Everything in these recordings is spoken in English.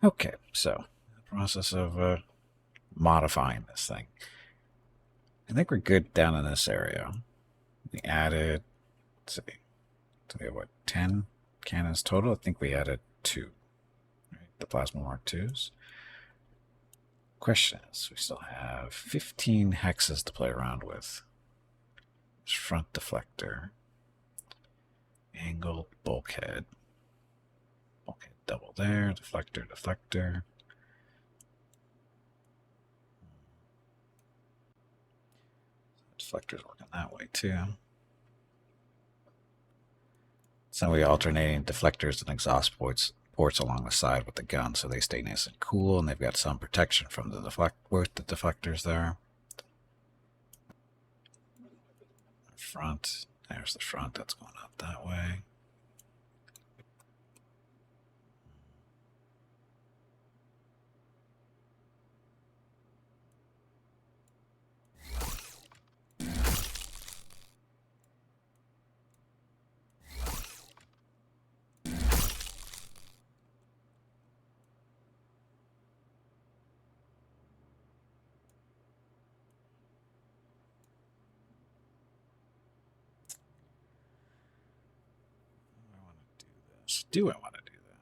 Okay, so the process of modifying this thing. I think we're good down in this area. We added, let's see, so we have what, 10 cannons total? I think we added 2, right? The plasma Mark 2s. Question is, we still have 15 hexes to play around with. There's front deflector, angled bulkhead, bulkhead double there, deflector, deflector. Deflector's working that way too. So we alternating deflectors and exhaust ports along the side with the gun, so they stay nice and cool, and they've got some protection from the deflectors there. Front, there's the front. That's going out that way. Do I want to do that?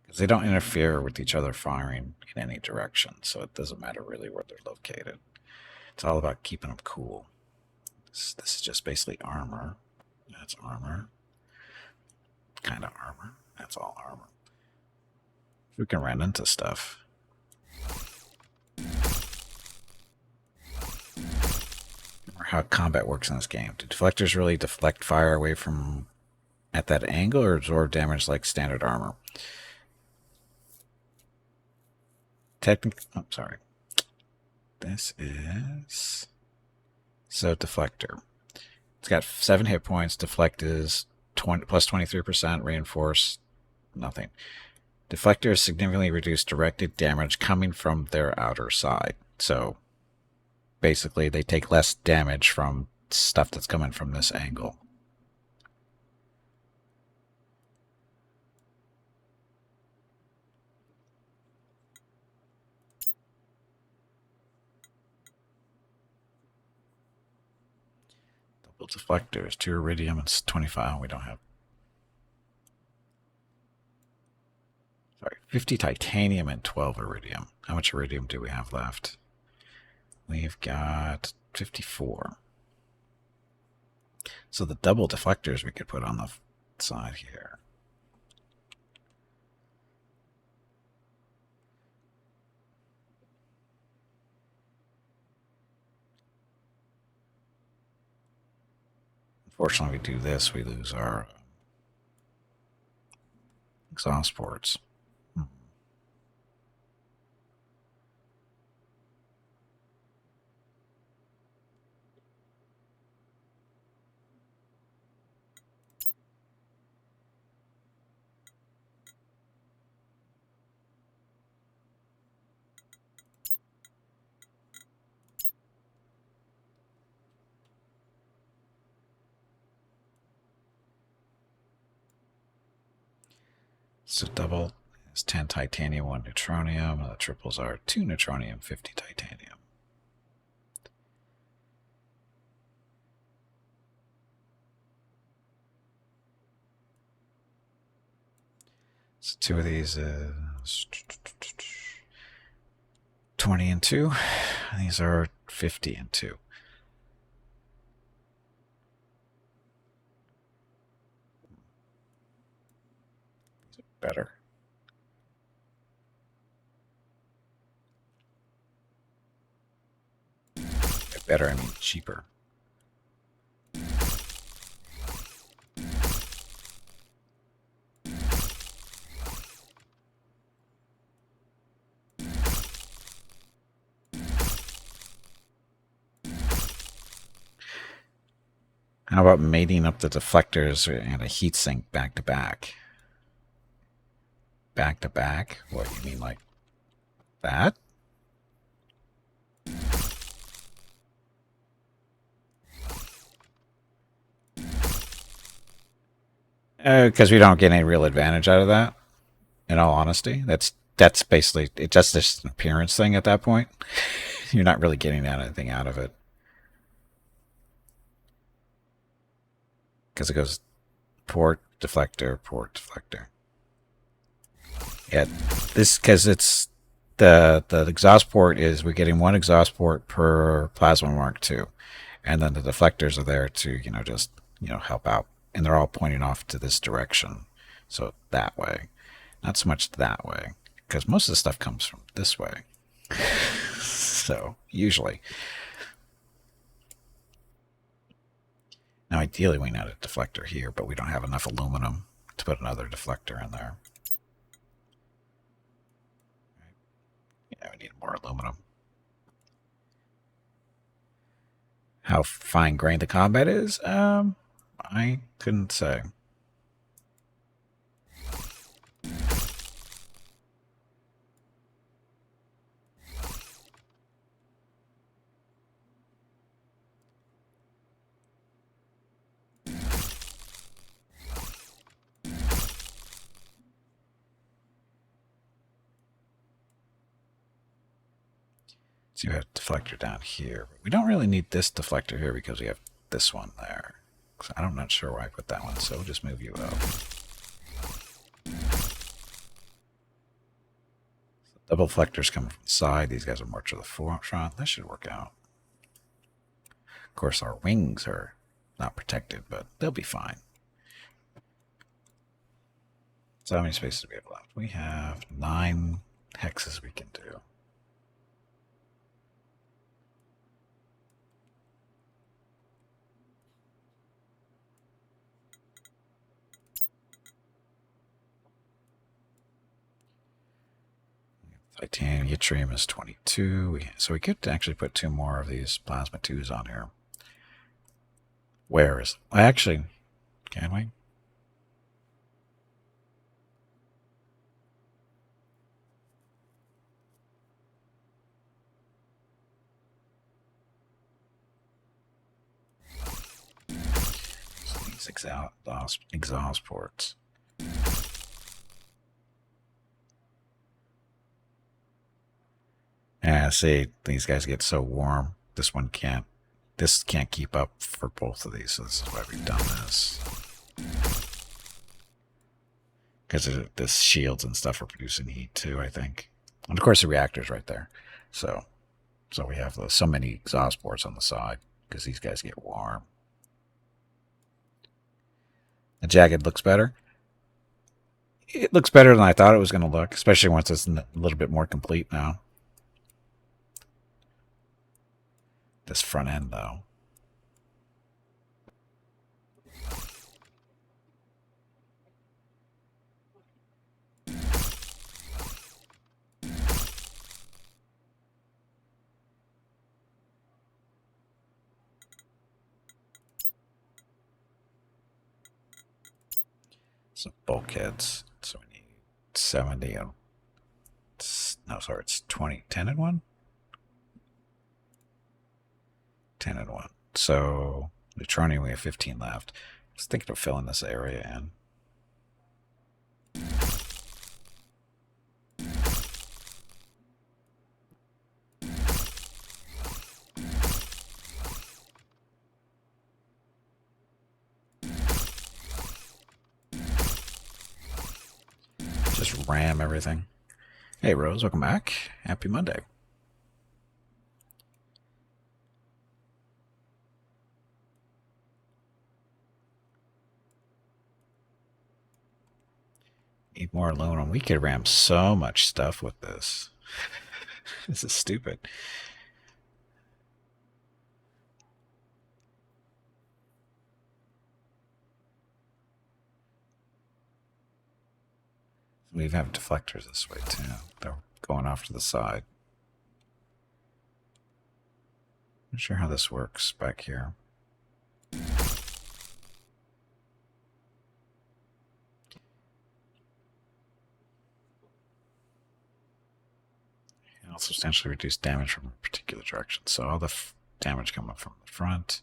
Because they don't interfere with each other firing in any direction, so it doesn't matter really where they're located. It's all about keeping them cool. This is just basically armor. That's armor. Kind of armor. That's all armor. We can run into stuff. Remember how combat works in this game. Do deflectors really deflect fire away from at that angle or absorb damage like standard armor? Technically, I'm sorry. This is so deflector. It's got 7 hit points. Deflect is 20 plus 23%. Reinforce, nothing. Deflectors significantly reduce directed damage coming from their outer side. So basically, they take less damage from stuff that's coming from this angle. Double deflectors, 2 iridium and 25. We don't have. Sorry, 50 titanium and 12 iridium. How much iridium do we have left? We've got 54. So the double deflectors we could put on the side here. Unfortunately, we do this, we lose our exhaust ports. So double is 10 titanium, 1 neutronium. The triples are 2 neutronium, 50 titanium. So 2 of these is 20 and 2. These are 50 and 2. Better. Better, I mean cheaper. How about mating up the deflectors and a heatsink back to back? Back to back? What, you mean like that? Because we don't get any real advantage out of that. In all honesty, that's basically it. Just an appearance thing at that point. You're not really getting anything out of it because it goes port deflector, port deflector. Yeah, this because it's the exhaust port is we're getting one exhaust port per plasma Mark II, and then the deflectors are there to just help out, and they're all pointing off to this direction, so that way, not so much that way, because most of the stuff comes from this way. So usually, now ideally we need a deflector here, but we don't have enough aluminum to put another deflector in there. Yeah, we need more aluminum. How fine-grained the combat is? I couldn't say. So you have a deflector down here. We don't really need this deflector here because we have this one there. So I'm not sure why I put that one, so we'll just move you up. Double deflectors coming from the side. These guys are more to the front. That should work out. Of course, our wings are not protected, but they'll be fine. So how many spaces do we have left? We have 9 hexes we can do. Titanium, yttrium is 22. So we could actually put 2 more of these plasma 2s on here. Where is... Actually, can we? So these exhaust ports. Yeah, see, these guys get so warm. This one can't. This can't keep up for both of these, so this is why we've done this. Because this shields and stuff are producing heat too, I think. And of course the reactor's right there. So we have so many exhaust ports on the side because these guys get warm. The jagged looks better. It looks better than I thought it was going to look, especially once it's a little bit more complete now. This front end, though. Some bulkheads. So we need 70. No, sorry, it's 20. 10 and 1? 10 and 1. So, neutronium, we have 15 left. I was thinking of filling this area in. Just ram everything. Hey, Rose, welcome back. Happy Monday. Need more aluminum. We could ram so much stuff with this. This is stupid. We have deflectors this way too. They're going off to the side. Not sure how this works back here. It'll substantially reduce damage from a particular direction. So all the damage coming from the front.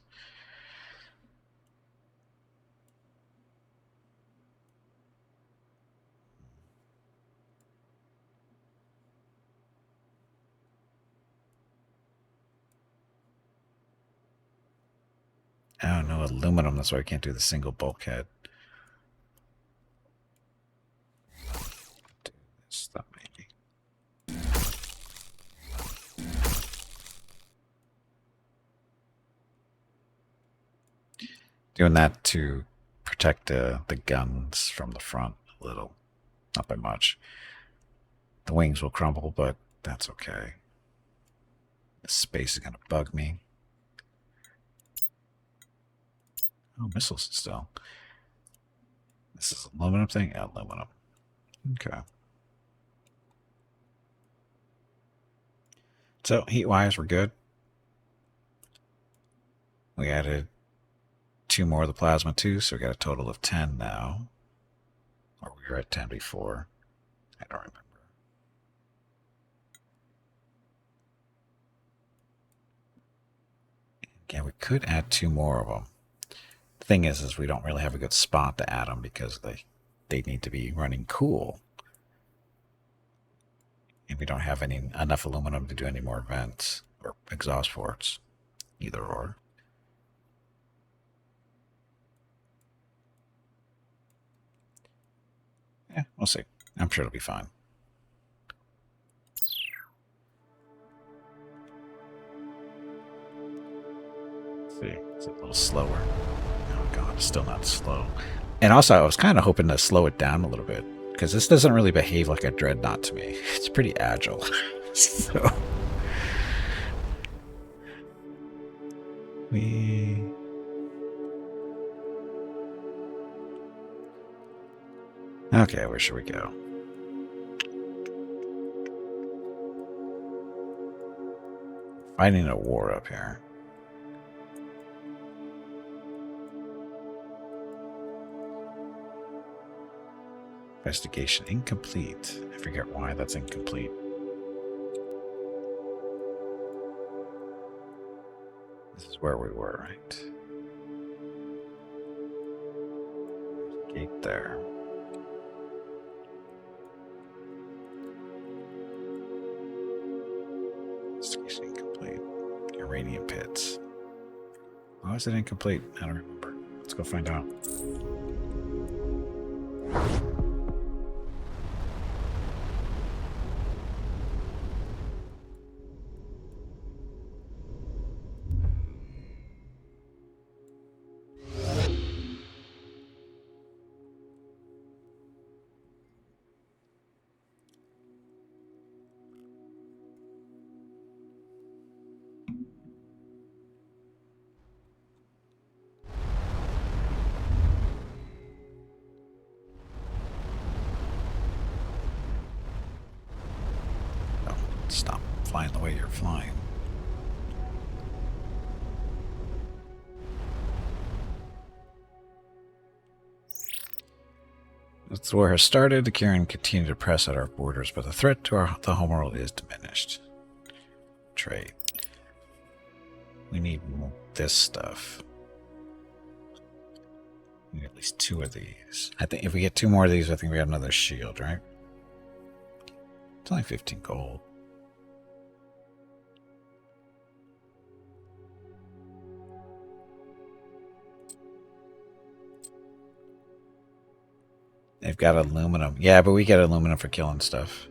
Oh, no aluminum. That's why I can't do the single bulkhead. Do this, that maybe. Doing that to protect the guns from the front a little. Not by much. The wings will crumble, but that's okay. The space is going to bug me. Oh, missiles still. This is aluminum thing? Yeah, aluminum. Okay. So, heat wires were good. We added 2 more of the plasma too, so we got a total of 10 now. Or we were at 10 before. I don't remember. Yeah, we could add 2 more of them. The thing is we don't really have a good spot to add them because they need to be running cool. And we don't have enough aluminum to do any more vents or exhaust ports. Either or. Yeah, we'll see. I'm sure it'll be fine. Let's see, it's a little slower. Oh god, it's still not slow. And also, I was kind of hoping to slow it down a little bit, because this doesn't really behave like a Dreadnought to me. It's pretty agile. So okay, where should we go? Fighting a war up here. Investigation incomplete. I forget why that's incomplete. This is where we were, right? Gate there. Investigation incomplete. Uranium pits. Why was it incomplete? I don't remember. Let's go find out. Stop flying the way you're flying. The war has started. The Kieran continue to press at our borders, but the threat to the homeworld is diminished. Trade. We need this stuff. We need at least 2 of these. I think if we get 2 more of these, I think we have another shield, right? It's only 15 gold. They've got aluminum. Yeah, but we get aluminum for killing stuff.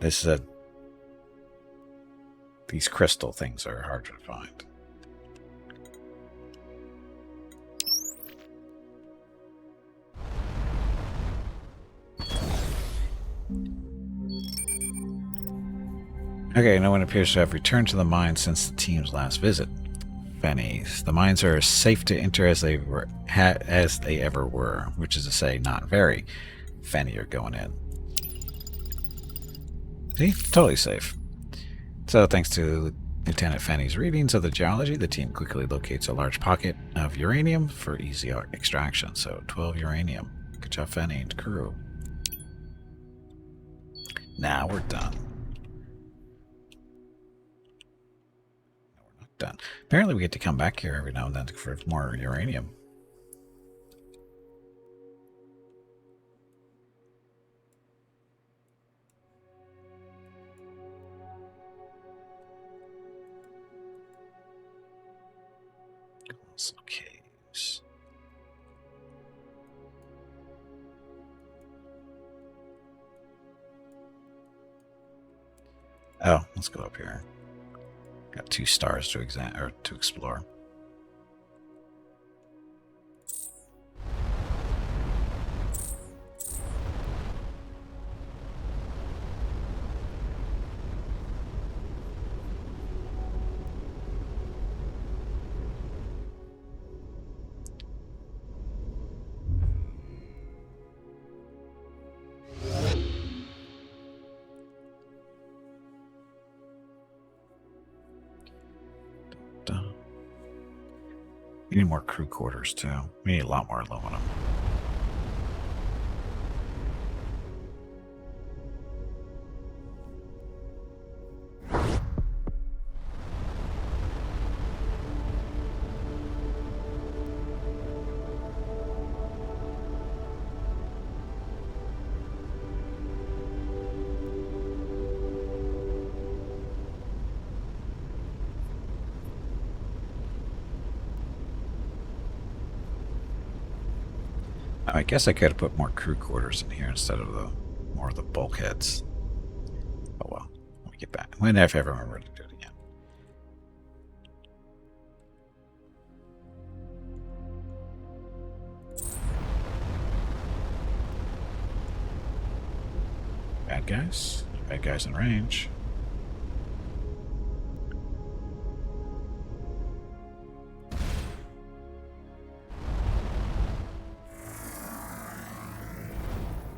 This is these crystal things are hard to find. Okay, no one appears to have returned to the mine since the team's last visit. Fennies. The mines are as safe to enter as they ever were, which is to say, not very. Fenny are going in. See? Totally safe. So, thanks to Lieutenant Fanny's readings of the geology, the team quickly locates a large pocket of uranium for easy extraction. So, 12 uranium. Good job, Fanny and crew. Now we're done. Done. Apparently we get to come back here every now and then for more uranium. Some caves. Oh, let's go up here. Got 2 stars to explore. We need more crew quarters too. We need a lot more aluminum. I guess I could have put more crew quarters in here instead of more of the bulkheads. Oh well, let me get back. When if I ever remember to do it again. Bad guys. Bad guys in range.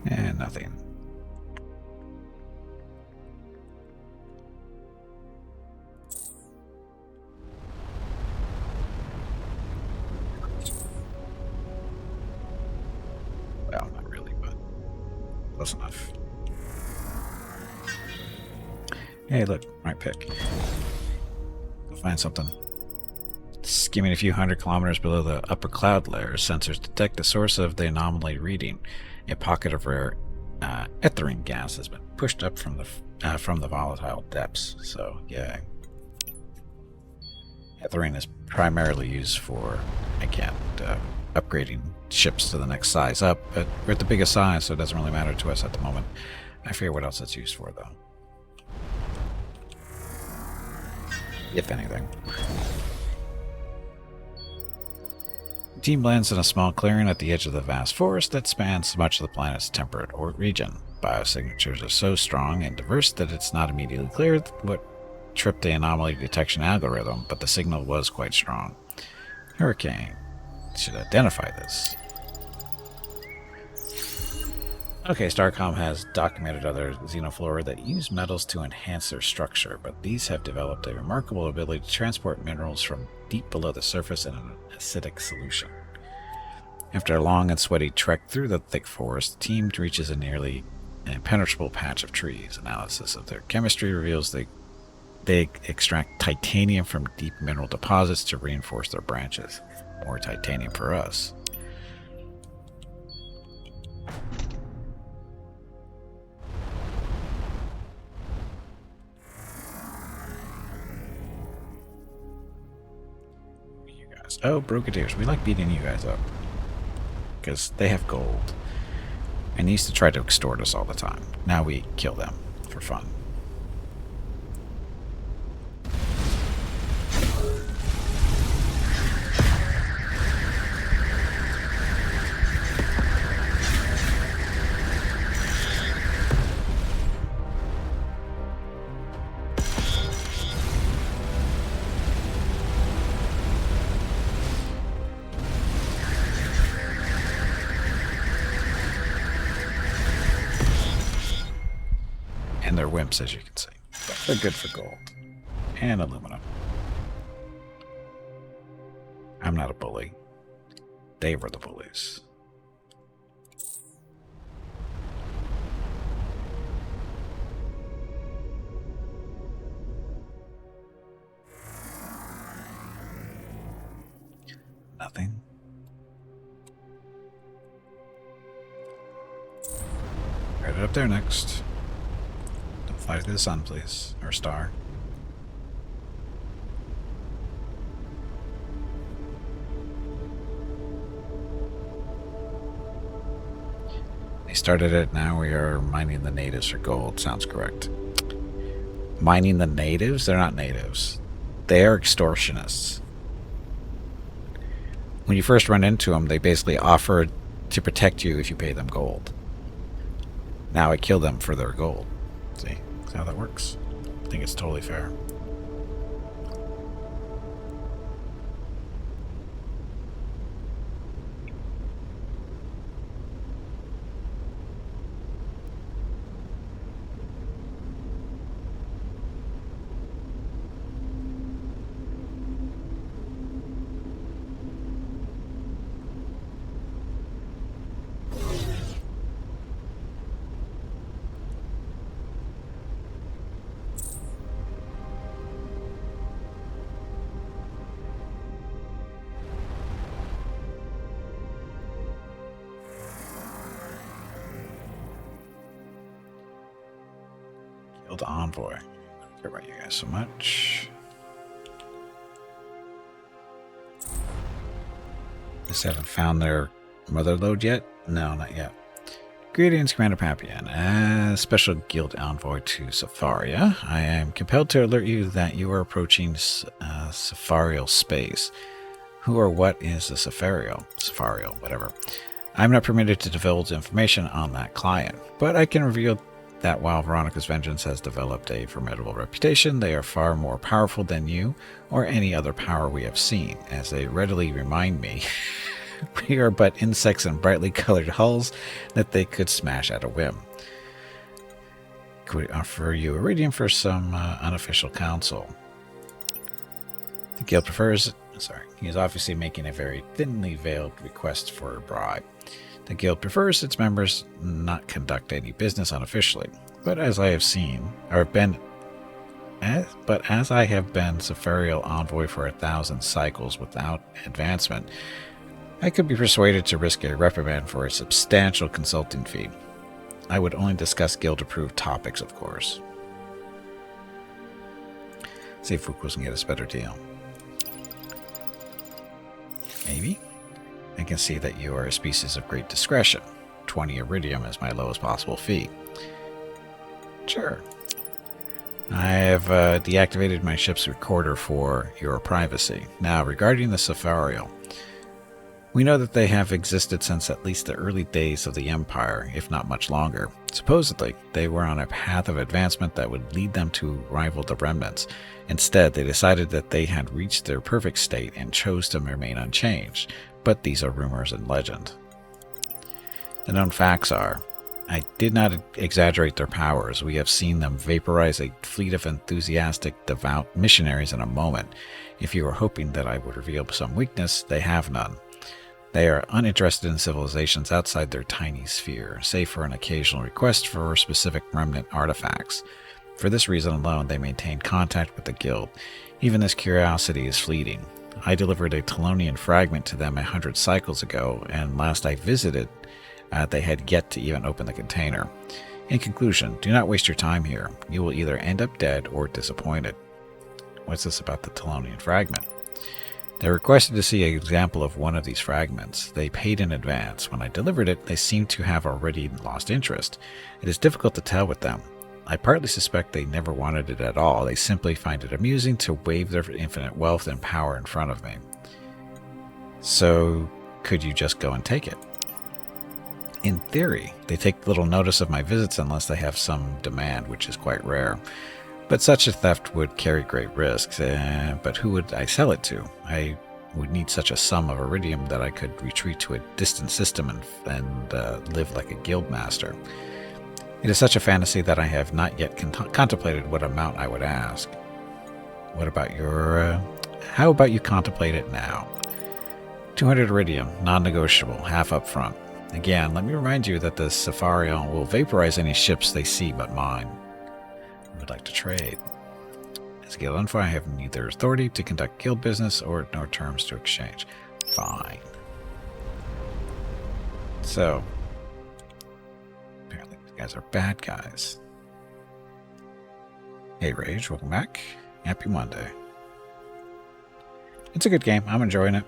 And nothing. Well, not really, but close enough. Hey, look, right pick. Go find something. Skimming a few hundred kilometers below the upper cloud layer, sensors detect the source of the anomaly reading. A pocket of rare ethylene gas has been pushed up from the volatile depths. So, yeah. Ethylene is primarily used for, upgrading ships to the next size up, but we're at the biggest size, so it doesn't really matter to us at the moment. I forget what else it's used for, though. If anything. The team lands in a small clearing at the edge of the vast forest that spans much of the planet's temperate region. Biosignatures are so strong and diverse that it's not immediately clear what tripped the anomaly detection algorithm, but the signal was quite strong. Hurricane should identify this. Okay, Starcom has documented other xenoflora that use metals to enhance their structure, but these have developed a remarkable ability to transport minerals from deep below the surface in an acidic solution. After a long and sweaty trek through the thick forest, the team reaches a nearly impenetrable patch of trees. Analysis of their chemistry reveals they extract titanium from deep mineral deposits to reinforce their branches. More titanium for us. Oh, Brigadiers, we like beating you guys up. Because they have gold. And they used to try to extort us all the time. Now we kill them for fun. And they're wimps, as you can see. But they're good for gold. And aluminum. I'm not a bully. They were the bullies. Nothing. Right up there next. Fly to the sun, please. Or star. We started it, now we are mining the natives for gold. Sounds correct. Mining the natives? They're not natives. They are extortionists. When you first run into them, they basically offer to protect you if you pay them gold. Now I kill them for their gold. See? That's how that works. I think it's totally fair. Guild Envoy. I don't care about you guys so much. Just haven't found their mother lode yet? No, not yet. Greetings, Commander Papillon. As Special Guild Envoy to Safaria, I am compelled to alert you that you are approaching Safarial space. Who or what is the Safarial? Safarial, whatever. I'm not permitted to divulge information on that client, but I can reveal that while Veronica's Vengeance has developed a formidable reputation, they are far more powerful than you or any other power we have seen. As they readily remind me, we are but insects in brightly colored hulls that they could smash at a whim. Could we offer you iridium for some unofficial counsel? The guild prefers... Sorry, he is obviously making a very thinly veiled request for a bribe. The guild prefers its members not conduct any business unofficially, but as I have been Safarial Envoy for 1,000 cycles without advancement, I could be persuaded to risk a reprimand for a substantial consulting fee. I would only discuss guild-approved topics, of course. See if Fukos can get us a better deal. Maybe. I can see that you are a species of great discretion. 20 iridium is my lowest possible fee. Sure. I have deactivated my ship's recorder for your privacy. Now, regarding the Safarial, we know that they have existed since at least the early days of the Empire, if not much longer. Supposedly, they were on a path of advancement that would lead them to rival the Remnants. Instead, they decided that they had reached their perfect state and chose to remain unchanged. But these are rumors and legend. The known facts are, I did not exaggerate their powers. We have seen them vaporize a fleet of enthusiastic, devout missionaries in a moment. If you were hoping that I would reveal some weakness, they have none. They are uninterested in civilizations outside their tiny sphere, save for an occasional request for specific remnant artifacts. For this reason alone, they maintain contact with the guild. Even this curiosity is fleeting. I delivered a Talonian fragment to them 100 cycles ago, and last I visited, they had yet to even open the container. In conclusion, do not waste your time here. You will either end up dead or disappointed. What's this about the Talonian fragment? They requested to see an example of one of these fragments. They paid in advance. When I delivered it, they seemed to have already lost interest. It is difficult to tell with them. I partly suspect they never wanted it at all. They simply find it amusing to wave their infinite wealth and power in front of me. So, could you just go and take it? In theory, they take little notice of my visits unless they have some demand, which is quite rare. But such a theft would carry great risks. But who would I sell it to? I would need such a sum of iridium that I could retreat to a distant system and live like a guild master. It is such a fantasy that I have not yet contemplated what amount I would ask. What about your... how about you contemplate it now? 200 iridium, non-negotiable, half up front. Again, let me remind you that the Safarial will vaporize any ships they see but mine. I would like to trade. As a guild envoy, I have neither authority to conduct guild business nor terms to exchange. Fine. So, apparently these guys are bad guys. Hey Rage, welcome back. Happy Monday. It's a good game. I'm enjoying it.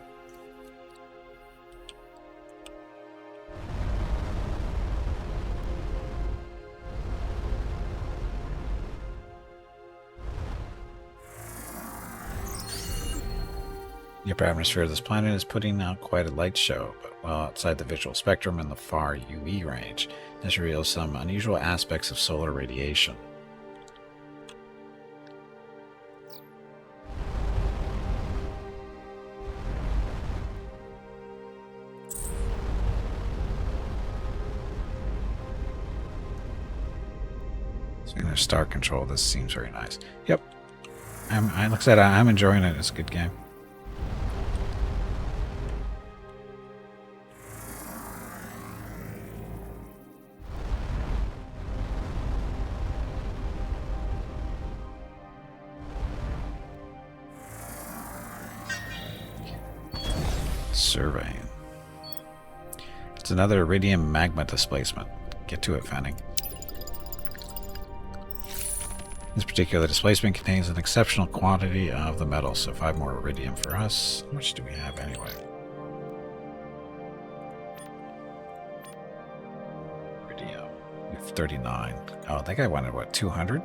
The upper atmosphere of this planet is putting out quite a light show, but while outside the visual spectrum in the far UV range, this reveals some unusual aspects of solar radiation. There's star control. This seems very nice. Yep. Like I said, I'm enjoying it. It's a good game. Surveying. It's another iridium magma displacement. Get to it, Fanning. This particular displacement contains an exceptional quantity of the metal, so 5 more iridium for us. How much do we have anyway? Iridium. We have 39. Oh, that guy wanted, what, 200?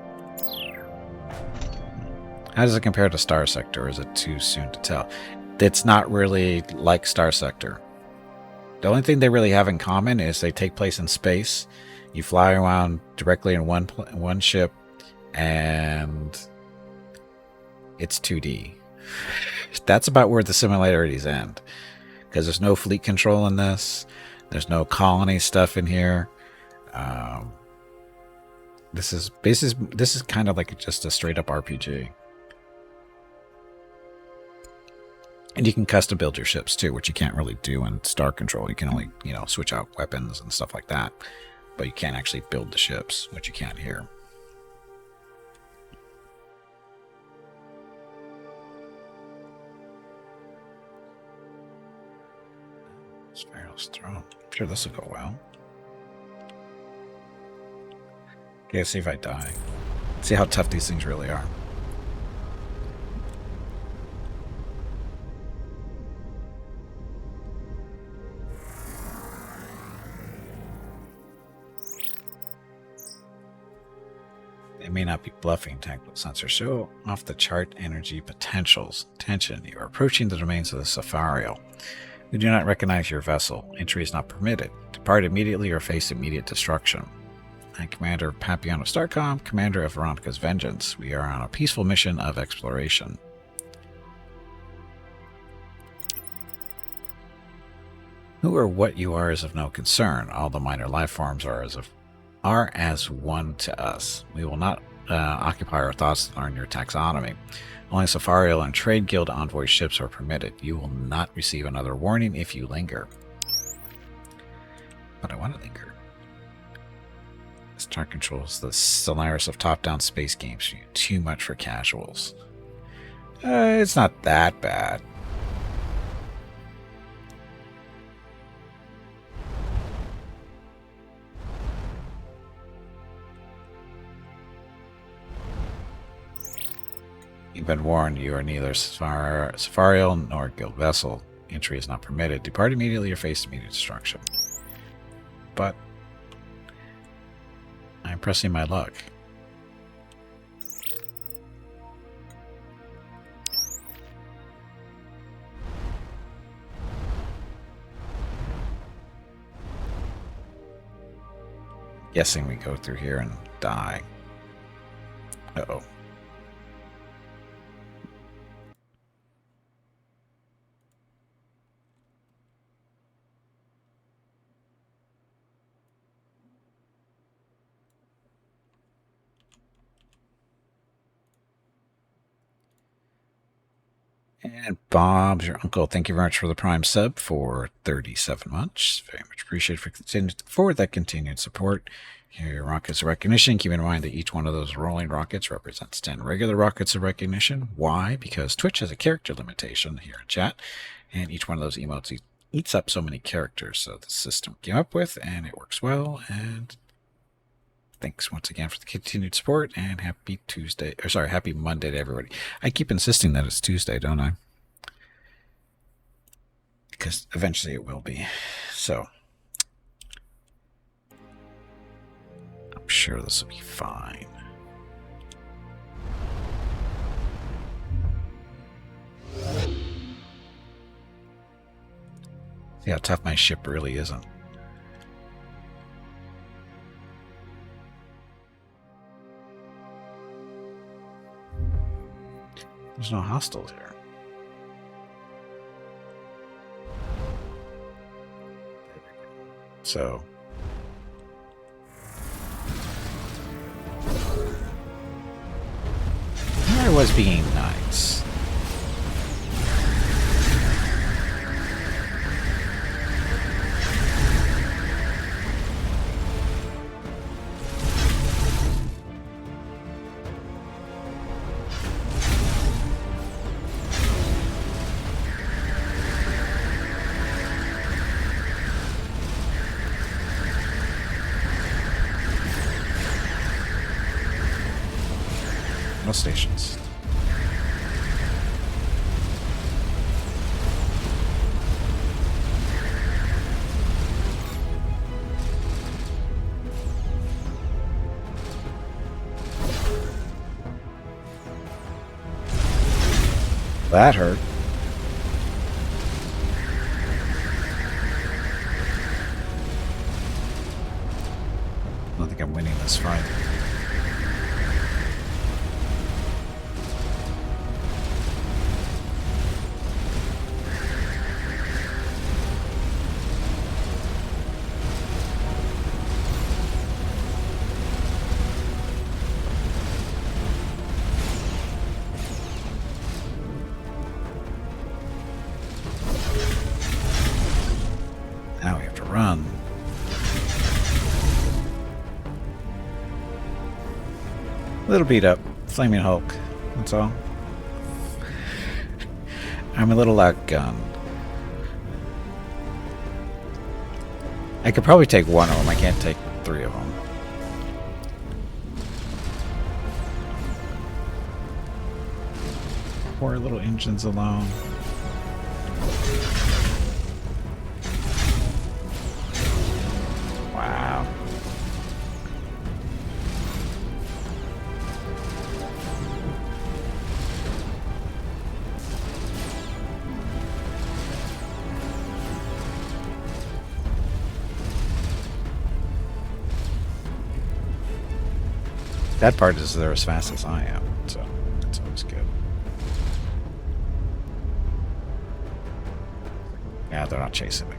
How does it compare to Star Sector? Is it too soon to tell? It's not really like Star Sector. The only thing they really have in common is they take place in space. You fly around directly in one ship, and it's 2D. That's about where the similarities end, because there's no fleet control in this. There's no colony stuff in here. This is kind of like just a straight up RPG. And you can custom build your ships too, which you can't really do in Star Control. You can only, switch out weapons and stuff like that. But you can't actually build the ships, which you can here. Pharaoh's throne. I'm sure this will go well. Okay, let's see if I die. See how tough these things really are. They may not be bluffing. Tactical sensors show off the chart energy potentials. Attention, you are approaching the domains of the Safarial. We do not recognize your vessel. Entry is not permitted. Depart immediately or face immediate destruction. I'm Commander of Papillon of Starcom, Commander of Veronica's Vengeance. We are on a peaceful mission of exploration. Who or what you are is of no concern. All the minor life forms are as one to us. We will not occupy our thoughts on your taxonomy. Only Safarial and Trade Guild envoy ships are permitted. You will not receive another warning if you linger. But I want to linger. Star Control's the Solaris of top-down space games. Too much for casuals. It's not that bad. You've been warned. You are neither Safarial nor Guild vessel. Entry is not permitted. Depart immediately or face immediate destruction. But I'm pressing my luck. Guessing we go through here and die. Uh-oh. And Bob's your uncle. Thank you very much for the Prime sub for 37 months. Very much appreciated for that continued support. Here are your rockets of recognition. Keep in mind that each one of those rolling rockets represents 10 regular rockets of recognition. Why? Because Twitch has a character limitation here in chat, and each one of those emotes eats up so many characters. So the system came up with, and it works well. And thanks once again for the continued support, and happy Tuesday, or sorry, happy Monday to everybody. I keep insisting that it's Tuesday, don't I? Because eventually it will be. So I'm sure this will be fine. See how tough my ship really isn't. There's no hostiles here. So I was being nice. No stations. That hurt. I don't think I'm winning this fight. Now we have to run. A little beat up. Flaming Hulk. That's all. I'm a little outgunned. I could probably take one of them. I can't take three of them. Poor little engines alone. Wow. That part is they're as fast as I am, so that's always good. Yeah, they're not chasing me.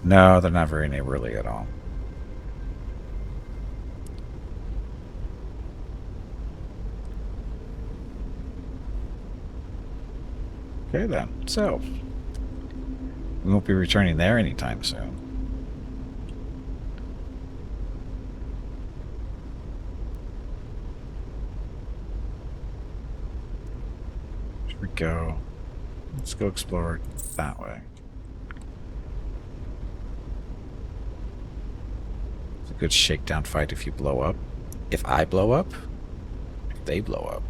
No, they're not very neighborly at all. Okay then, so we won't be returning there anytime soon. Here we go. Let's go explore that way. It's a good shakedown fight if you blow up. If I blow up, if they blow up.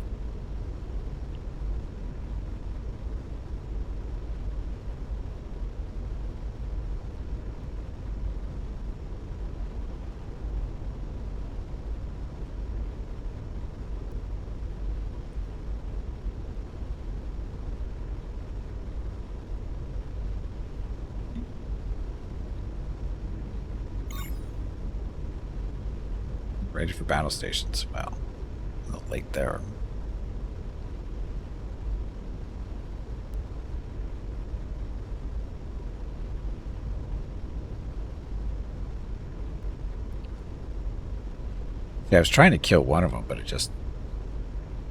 Ready for battle stations. Well, a little late there. Yeah, I was trying to kill one of them, but it just,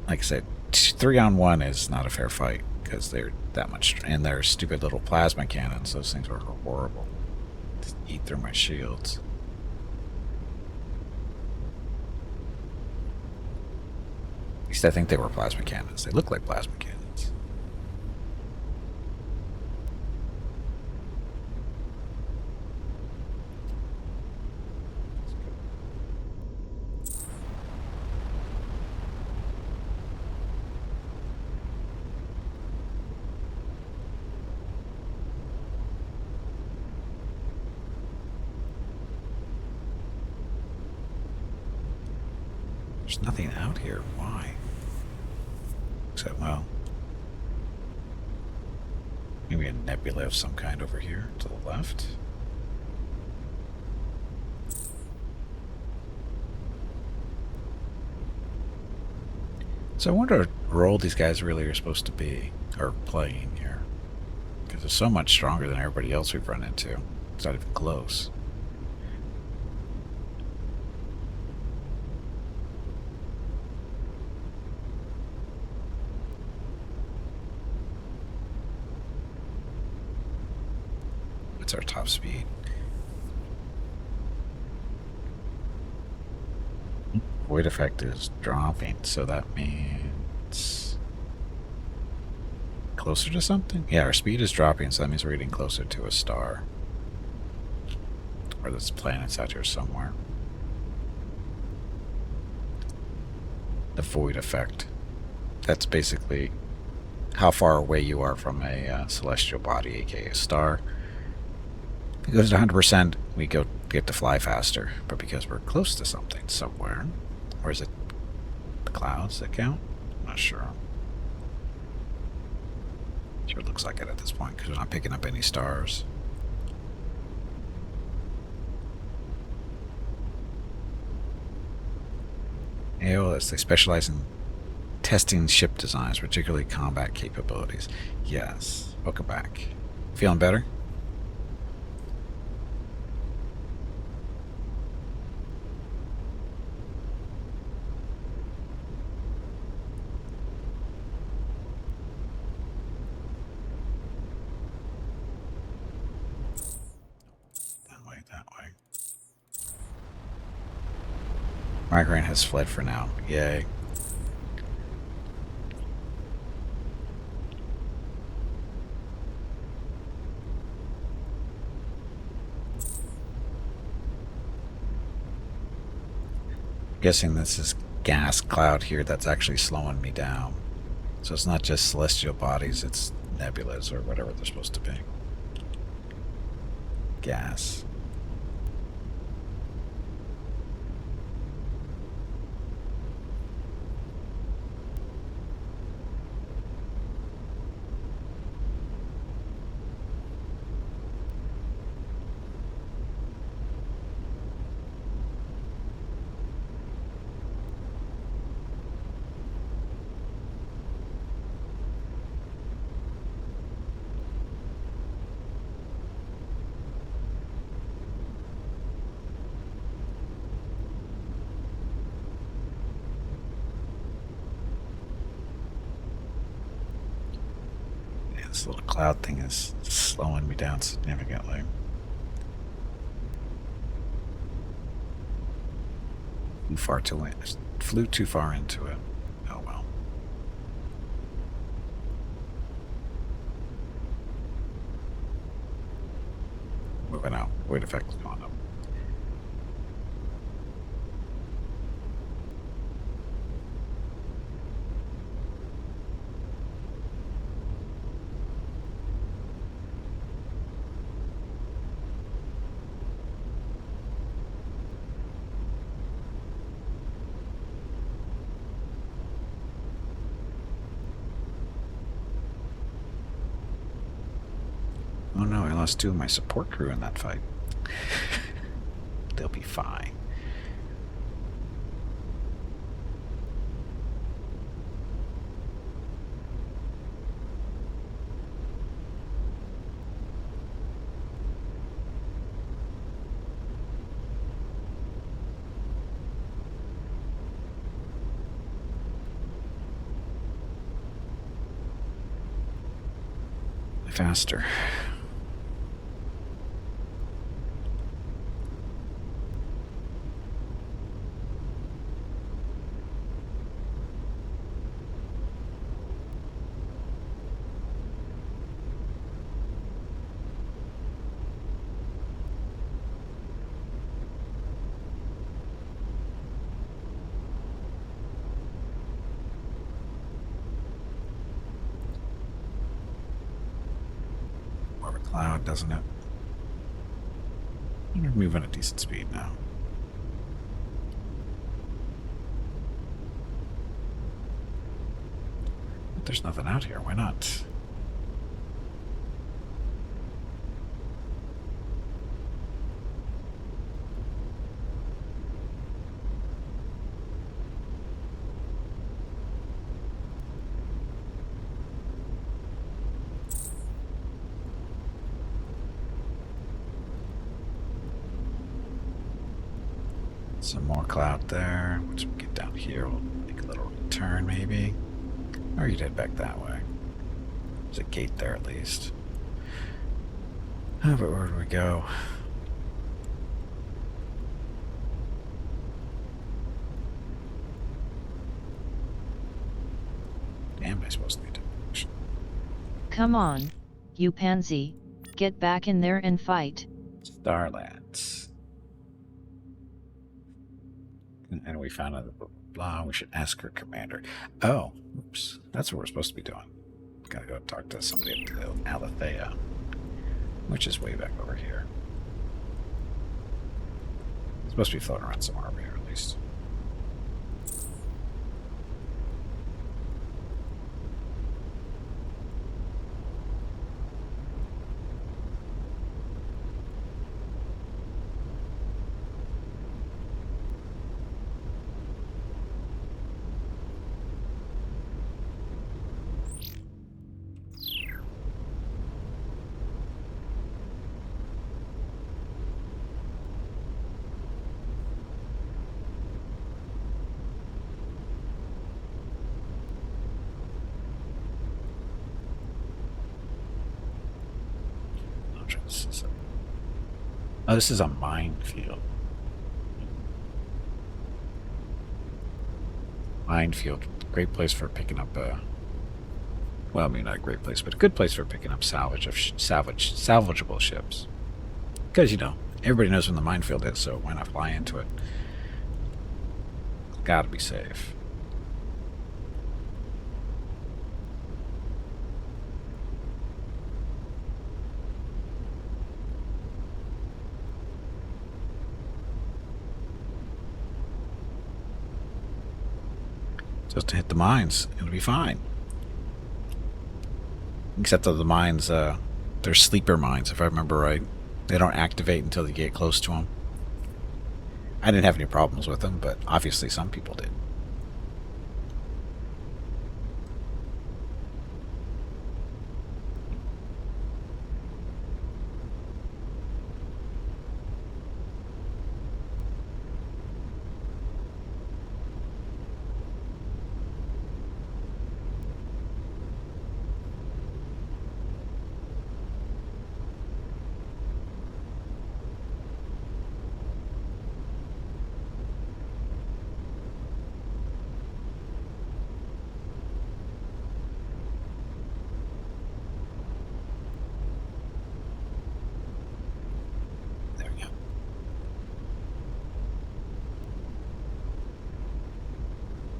like I said, 3-on-1 is not a fair fight because they're that much, and they're stupid little plasma cannons. Those things are horrible. Just eat through my shields. At least I think they were plasma cannons. They look like plasma cannons. There's nothing out here. Why? Except, well, maybe a nebula of some kind over here to the left. So I wonder what role these guys really are supposed to be, or playing here. Because they're so much stronger than everybody else we've run into. It's not even close. What's our top speed? Void effect is dropping, so that means closer to something? Yeah, our speed is dropping, so that means we're getting closer to a star. Or this planet's out here somewhere. The void effect. That's basically how far away you are from a celestial body, aka a star. If it goes to 100%, we get to fly faster. But because we're close to something somewhere, or is it the clouds that count? I'm not sure. Sure looks like it at this point because we're not picking up any stars. AOS, they specialize in testing ship designs, particularly combat capabilities. Yes. Welcome back. Feeling better? That way. Migraine has fled for now. Yay. Guessing this is gas cloud here that's actually slowing me down. So it's not just celestial bodies, it's nebulas or whatever they're supposed to be. Gas. This little cloud thing is slowing me down significantly. Flew too far into it. Oh well. Moving out. Weight effect is going up. Oh no, I lost 2 of my support crew in that fight. They'll be fine. Faster. Cloud, doesn't it? We're moving at decent speed now. But there's nothing out here. Why not? Some more clout there. Once we get down here, we'll make a little turn maybe. Or you'd head back that way. There's a gate there at least. Oh, but where do we go? Damn, am I supposed to be doing? Come on, you pansy. Get back in there and fight. Starlands. And we found out blah, we should ask her commander. Oh, oops. That's what we're supposed to be doing. Gotta go talk to somebody at Alethea, which is way back over here. It's supposed to be floating around somewhere over here at least. Oh, this is a minefield. Minefield, great place for picking up. Well, I mean, not a great place, but a good place for picking up salvageable ships. Because you know, everybody knows when the minefield is, so why not fly into it? Gotta be safe. Just to hit the mines, it'll be fine. Except that the mines, they're sleeper mines, if I remember right. They don't activate until you get close to them. I didn't have any problems with them, but obviously some people did.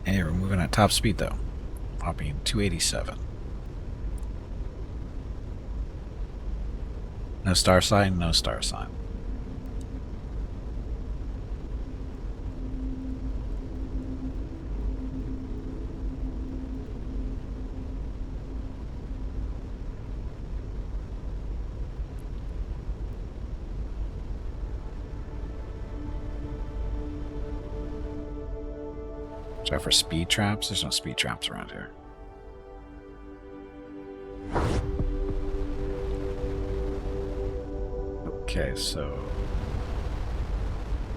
Hey, we're moving at top speed though. Popping 287. No star sign, no star sign. Try for speed traps. There's no speed traps around here. Okay, so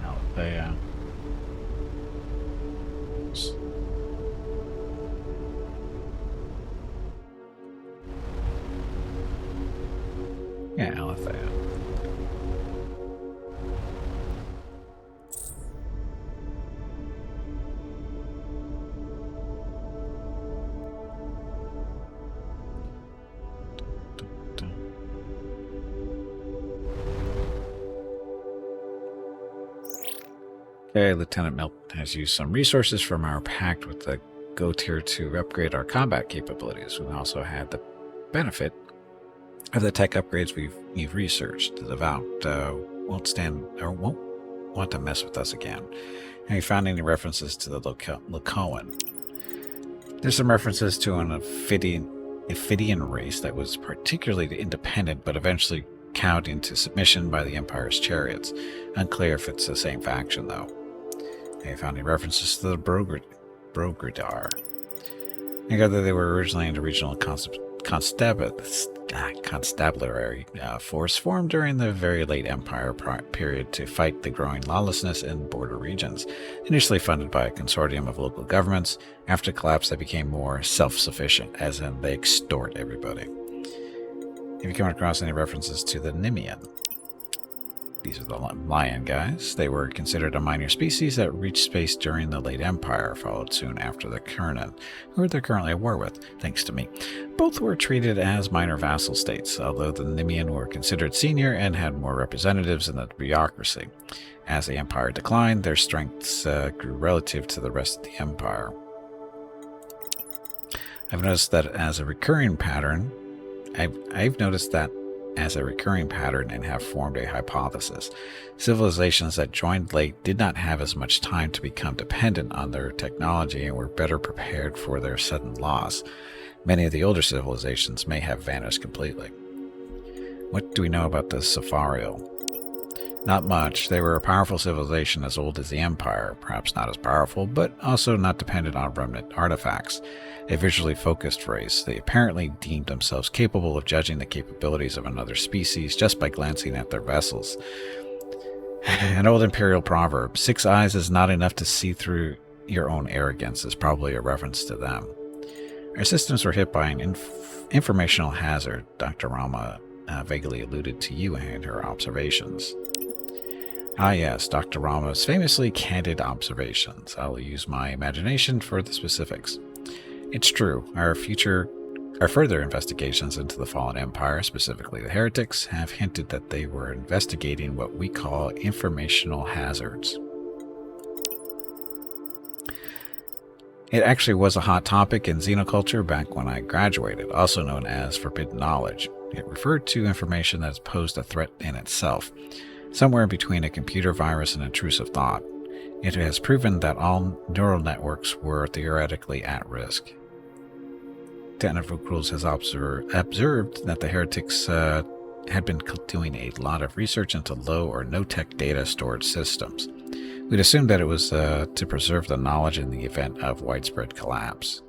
Alethea. Yeah, Alethea. Okay, Lieutenant Milton has used some resources from our pact with the Go Tier to upgrade our combat capabilities. We also had the benefit of the tech upgrades we've researched. The Devout won't want to mess with us again. Have you found any references to the Locoan? There's some references to an Ophidian race that was particularly independent, but eventually cowed into submission by the Empire's chariots. Unclear if it's the same faction, though. Have you found any references to the Brogridar? I gather they were originally under regional constabulary force formed during the very late Empire period to fight the growing lawlessness in border regions. Initially funded by a consortium of local governments, after the collapse they became more self-sufficient, as in they extort everybody. Have you come across any references to the Nemean? These are the lion guys. They were considered a minor species that reached space during the late Empire, followed soon after the Kernan, who they're currently at war with, thanks to me. Both were treated as minor vassal states, although the Nemean were considered senior and had more representatives in the bureaucracy. As the Empire declined, their strengths grew relative to the rest of the Empire. I've noticed that as a recurring pattern, and have formed a hypothesis. Civilizations that joined late did not have as much time to become dependent on their technology and were better prepared for their sudden loss. Many of the older civilizations may have vanished completely. What do we know about the Safarial? Not much. They were a powerful civilization as old as the Empire, perhaps not as powerful, but also not dependent on remnant artifacts. A visually focused race, they apparently deemed themselves capable of judging the capabilities of another species just by glancing at their vessels. An old imperial proverb, 6 eyes is not enough to see through your own arrogance, is probably a reference to them. Our systems were hit by an informational hazard. Dr. Rama vaguely alluded to you and her observations. Ah yes, Dr. Rama's famously candid observations. I'll use my imagination for the specifics. It's true, our further investigations into the fallen empire, specifically the heretics, have hinted that they were investigating what we call informational hazards. It actually was a hot topic in xenoculture back when I graduated, also known as forbidden knowledge. It referred to information that posed a threat in itself, somewhere between a computer virus and intrusive thought. It has proven that all neural networks were theoretically at risk. Technical Rules has observed that the heretics had been doing a lot of research into low or no-tech data storage systems. We'd assumed that it was to preserve the knowledge in the event of widespread collapse.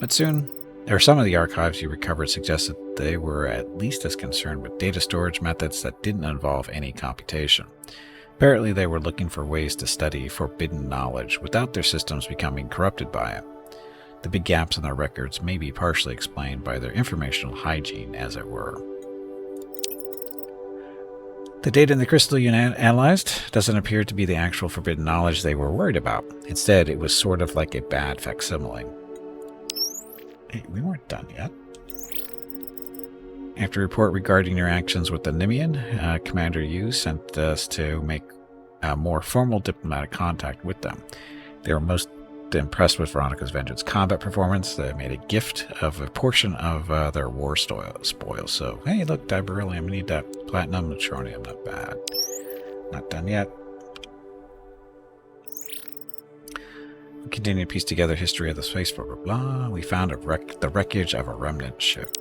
But soon, some of the archives you recovered suggested they were at least as concerned with data storage methods that didn't involve any computation. Apparently, they were looking for ways to study forbidden knowledge without their systems becoming corrupted by it. The big gaps in their records may be partially explained by their informational hygiene, as it were. The data in the crystal you analyzed doesn't appear to be the actual forbidden knowledge they were worried about. Instead, it was sort of like a bad facsimile. Hey, we weren't done yet. After a report regarding your actions with the Nemean, Commander Yu sent us to make a more formal diplomatic contact with them. They were most impressed with Veronica's Vengeance combat performance. They made a gift of a portion of their war spoils. So, hey, look, Beryllium, we need that platinum neutronium. Not bad. Not done yet. We continue to piece together history of the space, blah, blah, blah. We found the wreckage of a remnant ship.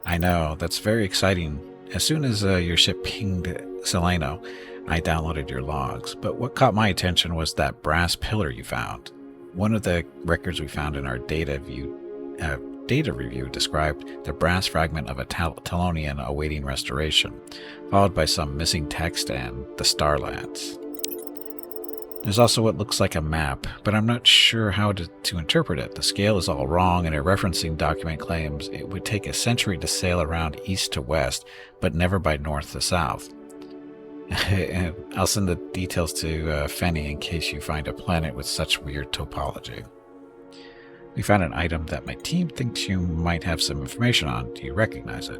I know, that's very exciting. As soon as your ship pinged Seleno, I downloaded your logs. But what caught my attention was that brass pillar you found. One of the records we found in our data review described the brass fragment of a Talonian awaiting restoration, followed by some missing text and the Starlands. There's also what looks like a map, but I'm not sure how to interpret it. The scale is all wrong, and a referencing document claims it would take a century to sail around east to west, but never by north to south. I'll send the details to Fenny in case you find a planet with such weird topology. We found an item that my team thinks you might have some information on. Do you recognize it?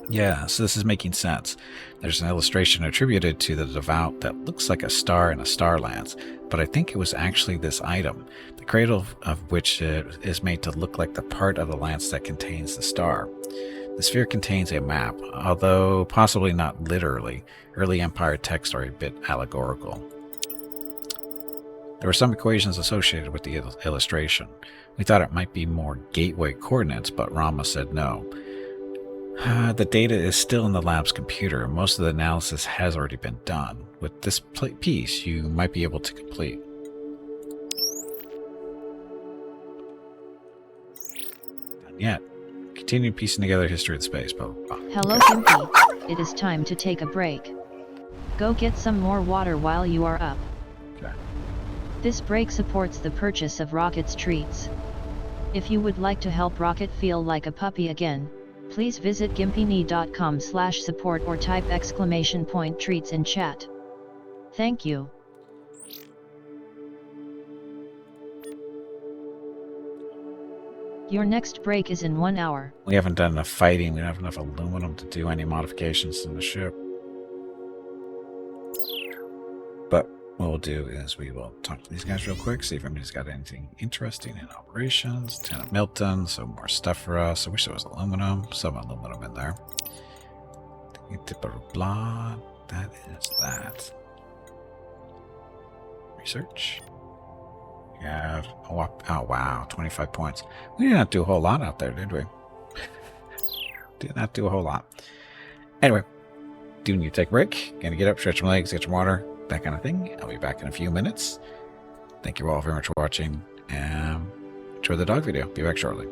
Yeah, so this is making sense. There's an illustration attributed to the Devout that looks like a star in a Starlands, but I think it was actually this item, the cradle of which is made to look like the part of the lance that contains the star. The sphere contains a map, although possibly not literally. Early Empire texts are a bit allegorical. There were some equations associated with the illustration. We thought it might be more gateway coordinates, but Rama said no. The data is still in the lab's computer, and most of the analysis has already been done. With this piece, you might be able to complete. Not yet. Continue piecing together history of the space. Blah, blah, blah. Hello Gimpy, it is time to take a break. Go get some more water while you are up. Okay. This break supports the purchase of Rocket's treats. If you would like to help Rocket feel like a puppy again, please visit gimpyknee.com/support or type !treats in chat. Thank you. Your next break is in 1 hour. We haven't done enough fighting. We don't have enough aluminum to do any modifications to the ship. But what we'll do is we will talk to these guys real quick, see if anybody's got anything interesting in operations. Lieutenant Milton, so more stuff for us. I wish there was aluminum. Some aluminum in there. Blah. That is that. Research. Yeah. Oh, wow. 25 points. We did not do a whole lot out there, did we? Did not do a whole lot. Anyway, do need to take a break. Gonna get up, stretch my legs, get some water, that kind of thing. I'll be back in a few minutes. Thank you all very much for watching. And enjoy the dog video. Be back shortly.